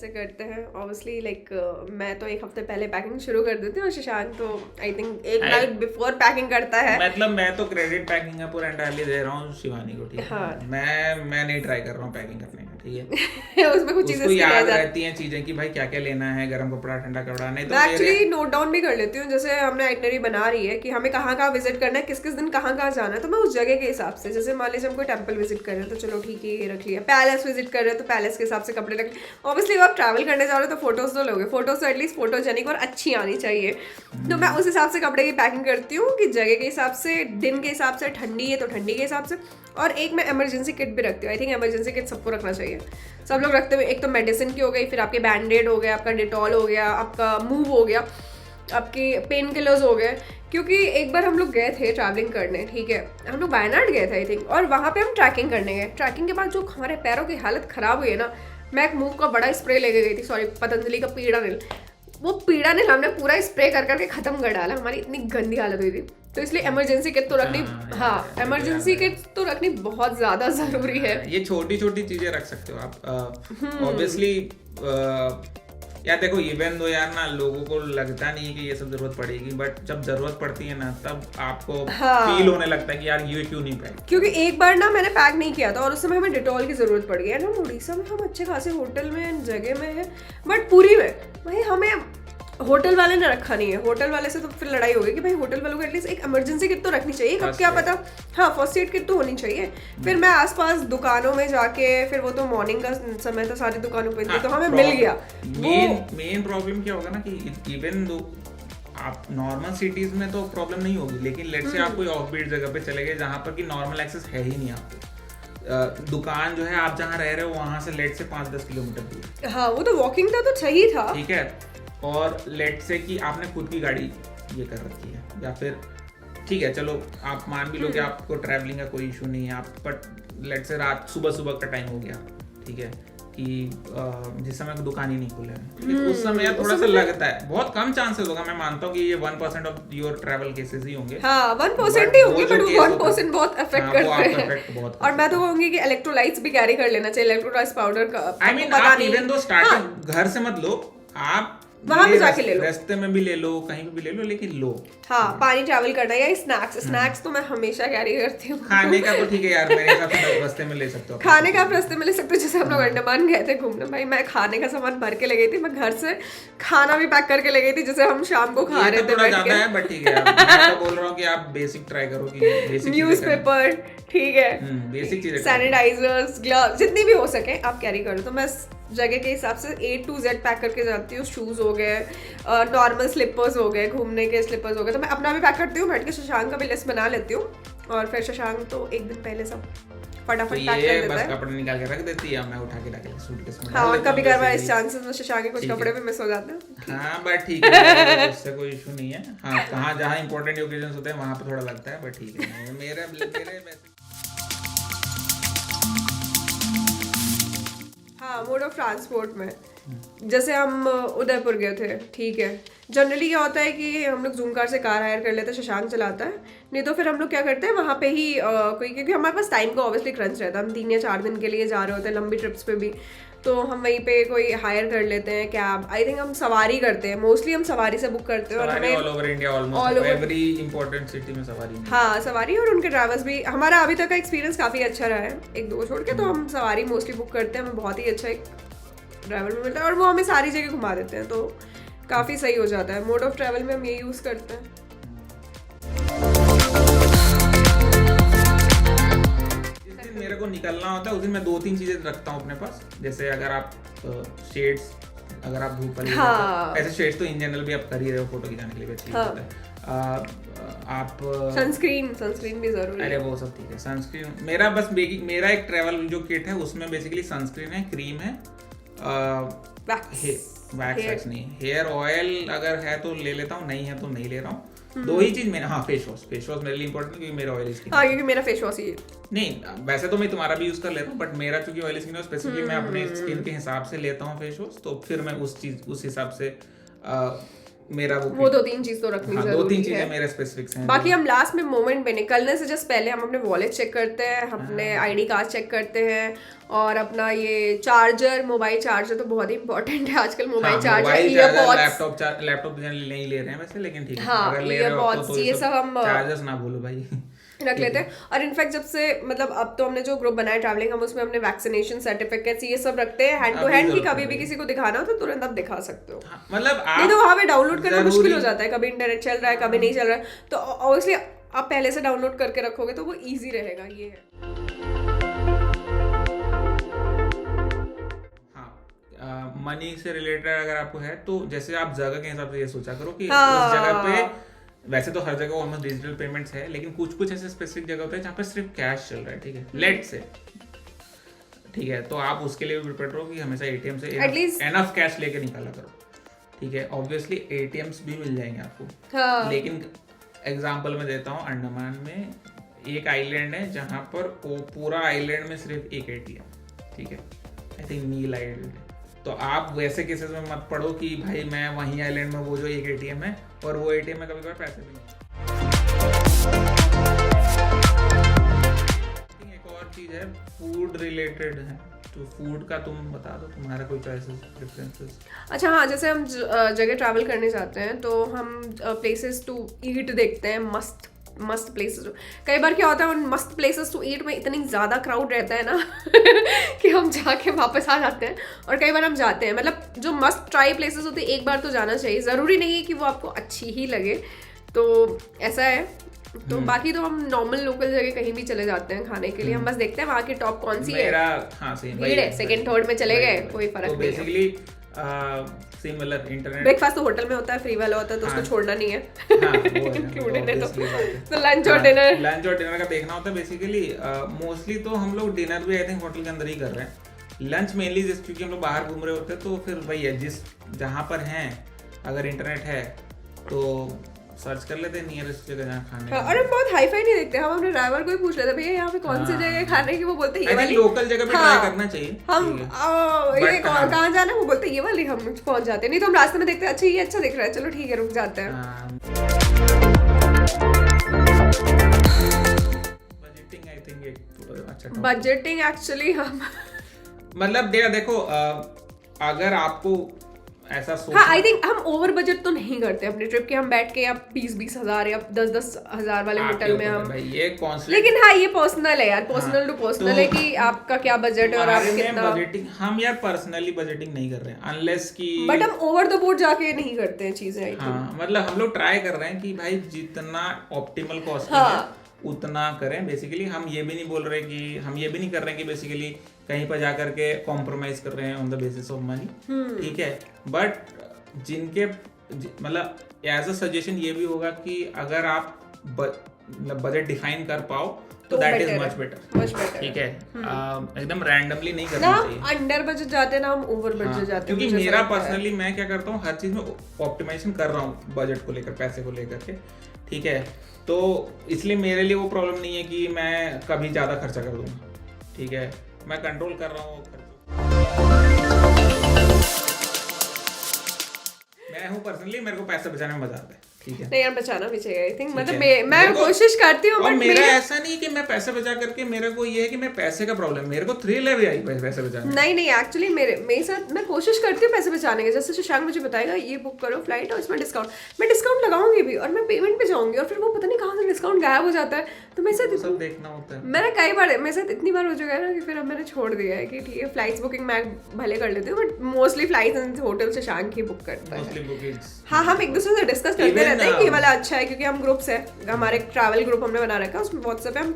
कैसे करते हैं ऑब्वियसली लाइक मैं तो एक हफ्ते पहले पैकिंग शुरू कर देती हूँ और शशांक तो आई थिंक एक नाइट बिफोर पैकिंग करता है। मतलब मैं तो क्रेडिट पैकिंग का पूरा एंटायरली दे रहा हूँ शिवानी को, ठीक है। हाँ। मैं नहीं ट्राई कर रहा हूँ पैकिंग करने का, ठीक है। उसमें कुछ चीजें उसको याद रहती हैं चीजें कि भाई क्या क्या लेना है, गर्म कपड़ा ठंडा कपड़ा। नहीं तो मैं एक्चुअली नोट डाउन भी कर लेती हूँ, जैसे हमने आइटनरी बना रही है कि हमें कहाँ कहाँ विजिट करना है, किस किस दिन कहाँ कहाँ जाना है, तो मैं उस जगह के हिसाब से, जैसे मान लीजिए हम कोई टेंपल विजिट कर रहे हैं तो चलो ठीक है ये रख लिया, पैलेस विजिट कर रहे हैं तो पैलेस के हिसाब से कपड़े रख। ऑब्वियसली आप ट्रैवल करने जा रहे हो तो फोटोज तो लोगे, फोटोज तो एटलीस्ट फोटोजेनिक और अच्छी आनी चाहिए, तो मैं उस हिसाब से कपड़े की पैकिंग करती हूँ कि जगह के हिसाब से, दिन के हिसाब से, ठंडी है तो ठंडी के हिसाब से। और एक मैं इमरजेंसी किट भी रखती हूँ, आई थिंक इमरजेंसी किट सबको रखना चाहिए, सब लोग रखते हुए। एक तो मेडिसिन की हो गई, फिर आपके बैंडेड हो गया, आपका डिटॉल हो गया, आपका मूव हो गया, आपके पेन किलर्स हो गए। क्योंकि एक बार हम लोग गए थे ट्रैवलिंग करने, ठीक है, हम लोग वायनाड गए थे आई थिंक, और वहाँ पे हम ट्रैकिंग करने गए। ट्रैकिंग के बाद जो हमारे पैरों की हालत खराब हुई है ना, मैं एक मूव का बड़ा स्प्रे लेके गई थी, सॉरी पतंजलि का पीड़ानिल, वो पीड़ानिल हमने पूरा स्प्रे कर करके खत्म कर डाला, हमारी इतनी गंदी हालत हुई थी। तो इसलिए इमरजेंसी किट तो रखनी, हाँ इमरजेंसी किट तो रखनी बहुत ज्यादा जरूरी है। ये छोटी छोटी चीजें रख सकते हो आप ऑब्वियसली। यार देखो, इवन दो यार ना लोगों को लगता नहीं है कि ये सब जरूरत पड़ेगी, बट जब जरूरत पड़ती है ना तब आपको फील होने लगता है कि यार ये क्यों नहीं पैक। क्योंकि एक बार ना मैंने पैक नहीं किया था और उस समय हमें डिटॉल की जरूरत पड़ गई है ना, उड़ीसा में हम अच्छे खासे होटल में जगह में है, बट पूरी में भाई हमें होटल वाले ने रखा नहीं है। होटल वाले से तो फिर लड़ाई हो गई कि भाई होटल वालों को एटलीस्ट एक इमरजेंसी किट तो रखनी चाहिए, कब क्या पता। हाँ फर्स्ट एड किट तो होनी चाहिए। फिर मैं आसपास दुकानों में जाके, फिर वो तो मॉर्निंग का समय था, सारी दुकानों पे थी, तो हमें मिल गया। मेन प्रॉब्लम क्या होगा ना कि इवन दो आप नॉर्मल सिटीज में तो प्रॉब्लम नहीं होगी, लेकिन लेट्स से आप कोई ऑफ बीट जगह पे चले गए जहाँ पर कि नॉर्मल एक्सेस है ही नहीं आपको, दुकान जो है आप जहाँ रह रहे हो वहां से लेट से 5-10 किलोमीटर दूर। हाँ वो तो वॉकिंग था तो सही था, ठीक है। और लेट से कि आपने खुद की गाड़ी ये कर रखी है, या फिर ठीक है चलो आप मान भी लो कि आपको ट्रैवलिंग का कोई इशू नहीं है, आप बट लेट से रात सुबह का टाइम हो गया, ठीक है, कि जिस समय दुकान ही नहीं खुले हैं, उस समय थोड़ा सा लगता है, बहुत कम चांसेस होगा, मैं मानता हूँ कि ये 1% ऑफ योर ट्रैवल केसेस ही होंगे। हाँ 1% ही होंगे, बट 1% बहुत अफेक्ट करते हैं। और मैं तो कहूंगी कि इलेक्ट्रोलाइट्स भी कैरी कर लेना चाहिए, इलेक्ट्रोलाइट्स पाउडर का आई मीन आप इवन दो स्टार्टिंग घर से मत लो, आप वहां पे जाके ले लो, रास्ते में भी ले लो, कहीं पे भी ले लो, लेकिन लो। हाँ पानी ट्रैवल करना है, या स्नैक्स तो मैं हमेशा कैरी करती हूँ। खाने का तो ठीक है यार, मेरे हिसाब से रास्ते में ले सकते हो, खाने का आप रास्ते में ले सकते हो। जैसे हम लोग अंडमान गए थे घूमने, भाई मैं खाने का सामान भर के ले गई थी, मैं घर से खाना भी पैक करके ले गई थी, जैसे हम शाम को खा रहे थे। थोड़ा ज्यादा है बट ठीक है, मैं तो बोल रहा हूँ कि आप बेसिक ट्राई करो कि बेसिक न्यूज़पेपर, ठीक है, बेसिक चीजें, सैनिटाइजर्स, ग्लव्स, जितनी भी हो सके आप कैरी करो। तो मैं जगह के हिसाब से A to Z पैक करके जाती हूँ। शूज हो गए, नॉर्मल स्लीपर्स हो गए, घूमने के स्लीपर्स हो गए, तो मैं अपना भी पैक करती हूँ, बैठ के शशांक का भी लिस्ट बना लेती हूँ, और फिर शशांक तो एक दिन पहले सब फटाफट पैक कर देता है, बस कपड़े निकाल के रख देती है, मैं उठा के रख लेती सूटकेस में। हाँ कभी कभार इस चांसेस में शशांक के कुछ कपड़े भी मिस हो जाते हैं। हाँ बट ठीक है, उससे कोई इशू नहीं है। हाँ कहाँ जहाँ इंपॉर्टेंट ओकेजन्स होते हैं वहाँ पे थोड़ा लगता है, बट ठीक है। मेरे हाँ मोड ऑफ ट्रांसपोर्ट में जैसे हम उदयपुर गए थे, ठीक है, जनरली क्या होता है कि हम लोग जूम कार से कार हायर कर लेते हैं, शशांक चलाता है, नहीं तो फिर हम लोग क्या करते हैं वहाँ पे ही कोई, क्योंकि हमारे पास टाइम का ऑब्वियसली क्रंच रहता है, हम 3 या 4 दिन के लिए जा रहे होते हैं लंबी ट्रिप्स पे भी, तो हम वहीं पे कोई हायर कर लेते हैं कैब। आई थिंक हम सवारी करते हैं, मोस्टली हम सवारी से बुक करते हैं, और हमें all over India almost every important city में सवारी। हाँ सवारी, और उनके ड्राइवर्स भी, हमारा अभी तक का एक्सपीरियंस काफ़ी अच्छा रहा है, 1-2 छोड़ के, तो हम सवारी मोस्टली बुक करते हैं, हमें बहुत ही अच्छा एक ड्राइवर भी मिलता है, और वो हमें सारी जगह घुमा देते हैं, तो काफ़ी सही हो जाता है। मोड ऑफ ट्रैवल में हम ये यूज़ करते हैं। मेरे को निकलना होता है उस दिन मैं 2-3 चीजें रखता हूँ अपने पास, जैसे अगर आप शेड्स, अगर आप धूप वाली, ऐसे शेड्स तो इन जनरल भी आप कर ही रहे हो, फोटो खिंचाने के लिए भी अच्छी होता है। आप सनस्क्रीन भी जरूरी है। अरे वो सब ठीक है, सनस्क्रीन मेरा बस मेरा एक ट्रैवल जो किट है उसमें बेसिकली सनस्क्रीन है, क्रीम है, वैक्स नहीं, हेयर ऑयल अगर है तो ले लेता हूँ, नहीं है तो नहीं ले रहा हूँ। 2 ही चीज मैंने, हाँ फेस वॉश मेरे लिए इंपॉर्टेंट है क्योंकि मेरा ऑयली स्किन। हाँ क्योंकि मेरा फेस वॉश ही है। नहीं वैसे तो मैं तुम्हारा भी यूज कर लेता हूँ, बट मेरा चूंकि ऑयली स्किन है स्पेसिफिकली मैं अपने स्किन के हिसाब से लेता हूँ फेस वॉश, तो फिर मैं उस हिसाब से मेरा वो 2-3 चीज तो रखनी जरूरी है। 2-3 चीजें मेरे स्पेसिफिक्स हैं। बाकी हम लास्ट में मोमेंट पे निकलने से जस्ट पहले हम अपने वॉलेट चेक करते हैं, अपने आईडी कार्ड चेक करते हैं, और अपना ये चार्जर, मोबाइल चार्जर तो बहुत ही इंपॉर्टेंट है आजकल। Mobile charger, earpods, laptop generally नहीं ले रहे हैं वैसे, लेकिन ठीक है हाँ, अगर ले रहे हो ईयरपॉड्स ये सब हम चार्जर्स ना भूलो भाई रख लेते हैं। और इनफैक्ट जब से मतलब अब तो हमने जो ग्रुप बनाया ट्रैवलिंग, हम उसमें अपने वैक्सीनेशन सर्टिफिकेट्स ये सब रखते हैं हैंड टू हैंड, कि कभी भी किसी को दिखाना हो तो तुरंत आप दिखा सकते हो। मतलब नहीं तो वहां पे डाउनलोड करना मुश्किल हो जाता है, कभी इंटरनेट चल रहा है कभी नहीं चल रहा है, तो ऑब्वियसली आप पहले से डाउनलोड करके रखोगे तो वो इजी रहेगा। ये है मनी से रिलेटेड अगर आपको है तो जैसे आप जगह के हिसाब से ये सोचा करो कि उस जगह पे, वैसे तो हर जगह ऑलमोस्ट डिजिटल पेमेंट्स है, लेकिन कुछ कुछ ऐसे स्पेसिफिक जगह होते हैं जहाँ पे सिर्फ कैश चल रहा है, ठीक है, लेट से, ठीक है, तो आप उसके लिए भी प्रिपेयर रहो कि हमेशा एटीएम से एनफ कैश लेके निकाला करो, ठीक है। ऑब्वियसली एटीएम्स भी मिल जाएंगे आपको, लेकिन एग्जांपल मैं देता हूँ, अंडमान में एक आइलैंड है जहाँ पर वो पूरा आइलैंड में सिर्फ एक एटीएम, ठीक है, आई थिंक नील आइलैंड। तो आप वैसे केसेस में मत पड़ो कि भाई मैं वहीं आइलैंड में वो जो एक एटीएम है और वो एटीएम में कभी-कभार पैसे भी नहीं। एक और चीज है, फूड रिलेटेड है, तो फूड का तुम बता दो, तुम्हारा कोई चॉइसेस प्रेफरेंसेस। अच्छा हाँ, जैसे हम जगह ट्रैवल करने जाते हैं तो हम प्लेसेस टू ईट देखते हैं, मस्त प्लेसेस। कई बार क्या होता है उन मस्त प्लेसेस टू ईट में इतनी ज़्यादा क्राउड रहता है ना कि हम जाके वापस आ जाते हैं। और कई बार हम जाते हैं, मतलब जो मस्त ट्राई प्लेसेस होते हैं एक बार तो जाना चाहिए, ज़रूरी नहीं है कि वो आपको अच्छी ही लगे, तो ऐसा है। तो बाकी तो हम नॉर्मल लोकल जगह कहीं भी चले जाते हैं खाने के लिए, हम बस देखते हैं वहाँ की टॉप कौन सी है, भीड़ है, सेकंड थर्ड में चले गए, कोई फर्क नहीं है। मतलब इंटरनेट ब्रेकफास्ट तो होटल में होता है, फ्री वाला होता है, तो उसको छोड़ना नहीं है, इंक्लूडेड है। तो लंच और डिनर का देखना होता है बेसिकली। मोस्टली तो हम लोग डिनर भी आई थिंक होटल के अंदर ही कर रहे हैं, लंच मेनली क्योंकि हम लोग बाहर घूम रहे होते हैं, तो फिर वही है, जिस जहाँ पर हैं अगर इंटरनेट है तो सर्च कर लेते हैं नियरेस्ट जगह जहाँ खाने। और हम बहुत हाई फाई नहीं देखते, हम अपने ड्राइवर को ही पूछ लेते हैं भैया यहाँ पे कौन सी जगह है खाने की, वो बोलते हैं ये वाली, लोकल जगह पे ट्राई करना चाहिए। हम ये कहाँ जाना है, वो बोलते हैं ये वाली, हम पहुंच जाते हैं। नहीं तो हम रास्ते में देखते हैं अच्छा ये अच्छा दिख रहा है, चलो ठीक है रुक जाते हैं। बजटिंग आई थिंक एक अच्छा बजटिंग एक्चुअली हम मतलब देखो अगर आपको ऐसा सोच, हाँ आई थिंक हम ओवर बजट तो नहीं करते अपने ट्रिप के, हम बैठ के या 20-20 हजार या 10-10 हजार वाले होटल में हम, लेकिन हाँ ये पर्सनल है यार, पर्सनल टू पर्सनल है कि आपका क्या बजट है और आप कितना बजटिंग। हम यार पर्सनली बजटिंग नहीं कर रहे हैं अनलेस की, बट हम ओवर द बोर्ड जाके नहीं करते हैं चीजें। हाँ मतलब हम लोग ट्राई कर रहे हैं कि भाई जितना ऑप्टिमल कॉस्ट है उतना करें बेसिकली। हम ये भी नहीं बोल रहे कि, हम ये भी नहीं कर रहे हैं कि बेसिकली कहीं पर जाकर के कॉम्प्रोमाइज कर रहे हैं on the basis of money, ठीक है। बट जिनके मतलब एज अ सजेशन ये भी होगा कि अगर आप बजट डिफाइन कर पाओ तो दैट इज मच बेटर, ठीक है। एकदम रैंडमली नहीं करना चाहिए, अंडर बजट जाते ना हम ओवर बजट जाते हैं। क्योंकि मेरा पर्सनली मैं क्या करता हूँ, हर चीज में ऑप्टिमाइजेशन कर रहा हूँ बजट को लेकर, पैसे को लेकर के, ठीक है। तो इसलिए मेरे लिए वो प्रॉब्लम नहीं है कि मैं कभी ज्यादा खर्चा कर दूंगा, ठीक है, मैं कंट्रोल कर रहा हूँ मैं हूँ पर्सनली, मेरे को पैसे बचाने में मजा आता है, ठीक है। नहीं यार बचाना भी चाहिए आई थिंक, मतलब मैं कोशिश करती हूँ, बट मेरा ऐसा नहीं कि मैं पैसे बचा करके, मेरे को ये है कि मैं पैसे का प्रॉब्लम, मेरे को थ्रिल है भाई पैसे बचाने। नहीं एक्चुअली मेरे साथ मैं कोशिश करती हूँ पैसे बचाने के, जैसे शशांक मुझे बताएगा ये बुक करो फ्लाइट और इसमें डिस्काउंट, मैं डिस्काउंट लगाऊंगी भी और मैं पेमेंट पे जाऊंगी और फिर वो पता नहीं कहाँ से डिस्काउंट गायब हो जाता है। तो मेरे साथ सब देखना होता है, मैंने कई बार मेरे साथ इतनी बार हो चुका है ना कि फिर अब मैंने छोड़ दिया है कि ठीक है फ्लाइट्स बुकिंग मैं भले कर लेती हूँ, but mostly flights and hotel Shashank he book करता है। हाँ हम एक दूसरे से डिस्कस करते रहते हैं कि ये वाला अच्छा है, क्योंकि हम ग्रुप्स है, हमारे ट्रैवल ग्रुप हमने बना रखा है, उसमें व्हाट्सएप पे हम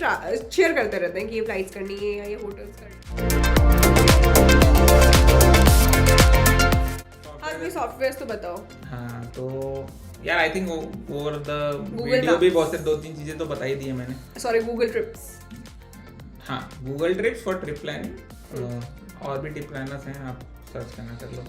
शेयर करते रहते हैं कि ये फ्लाइट्स करनी है या ये होटल्स करनी है। हाँ सॉफ्टवेयर तो बताओ। हाँ तो यार I think over the video भी बहुत से 2-3 चीजें तो बता ही दी है मैंने। Sorry Google trips. हाँ Google trips for trip planning, और भी ट्रिप प्लानर्स हैं, आप सर्च करना कर लो।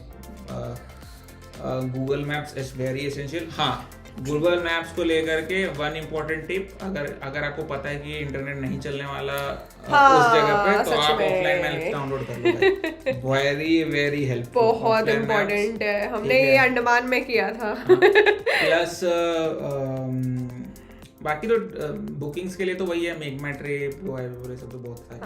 Google maps is very essential. हाँ गूगल मैप्स को लेकर के वन इम्पोर्टेंट टिप, अगर आपको पता है कि इंटरनेट नहीं चलने वाला उस जगह पे, तो आप ऑफलाइन मैप्स डाउनलोड कर लो। वेरी वेरी हेल्पफुल, बहुत इम्पोर्टेंट है। हमने ये अंडमान में किया था। प्लस बाकी तो बुकिंग्स के लिए तो वही है, मेक माई ट्रिप, वो सब तो बहुत सारे।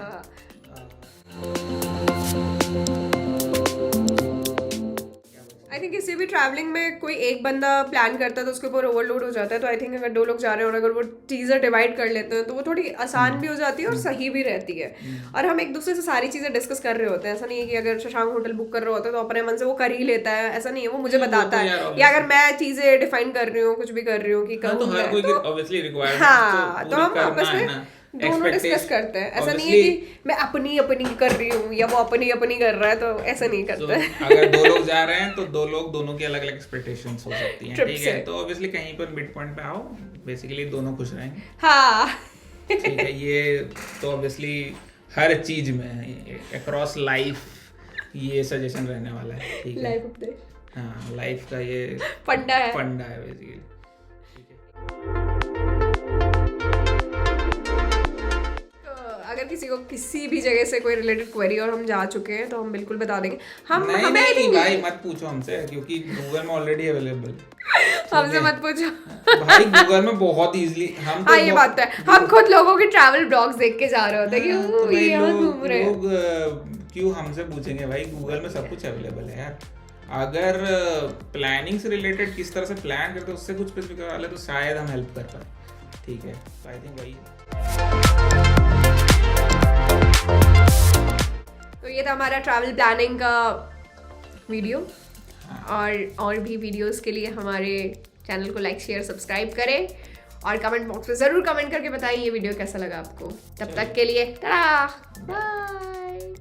आई थिंक किसी भी ट्रैवलिंग में कोई एक बंदा प्लान करता है तो उसके ऊपर ओवरलोड हो जाता है। तो आई थिंक अगर 2 लोग जा रहे हैं और अगर वो चीज़ें डिवाइड कर लेते हैं तो वो थोड़ी आसान भी हो जाती है और सही भी रहती है। और हम एक दूसरे से सारी चीज़ें डिस्कस कर रहे होते हैं। ऐसा नहीं है कि अगर शशांक होटल बुक कर रहा होता है तो अपने मन से वो कर ही लेता है, ऐसा नहीं है, वो मुझे बताता है। या अगर मैं चीज़ें डिफाइन कर रही हूँ, कुछ भी कर रही हूँ कि तो हर कोई ऑब्वियसली रिक्वायरमेंट हाँ, तो हम करना आपस है में ना, दोनों डिस्कस करते हैं। ऐसा नहीं है कि मैं अपनी कर रही हूँ या वो अपनी कर रहा है, तो ऐसा नहीं करते हैं। अगर 2 लोग जा रहे हैं तो दोनों की अलग अलग एक्सपेक्टेशंस हो सकती हैं, ठीक है। तो ऑब्वियसली कहीं पर मिड पॉइंट पे आओ, बेसिकली दोनों खुश रहेंगे। हाँ ठीक है, ये तो ऑब्वियसली हर चीज में अक्रॉस लाइफ ये सजेशन रहने वाला है, ठीक है। लाइफ अपडेट, हाँ, लाइफ का ये फंडा है बेसिकली। अगर किसी को किसी भी जगह से कोई रिलेटेड क्वेरी और हम जा चुके हैं तो हम बिल्कुल बता देंगे। नहीं भाई मत पूछो हमसे, क्योंकि गूगल में ऑलरेडी अवेलेबल। हमसे मत पूछो भाई, गूगल में बहुत इजीली हम हाँ, ये बात है। हम खुद लोगों के ट्रैवल ब्लॉग्स देख के जा रहे होते हैं कि ये यहाँ घूम रहे हैं। लोग क्यों हमसे पूछेंगे भाई, गूगल में सब कुछ अवेलेबल है यार। अगर प्लानिंग से रिलेटेड किस तरह से प्लान करते हैं उससे कुछ स्पेसिफिक वाले तो शायद हम हेल्प कर पाए, ठीक है। तो आई थिंक वही। तो ये था हमारा ट्रैवल प्लानिंग का वीडियो। और भी वीडियोस के लिए हमारे चैनल को लाइक, शेयर, सब्सक्राइब करें और कमेंट बॉक्स में ज़रूर कमेंट करके बताइए ये वीडियो कैसा लगा आपको। तब तक के लिए टाटा, बाय।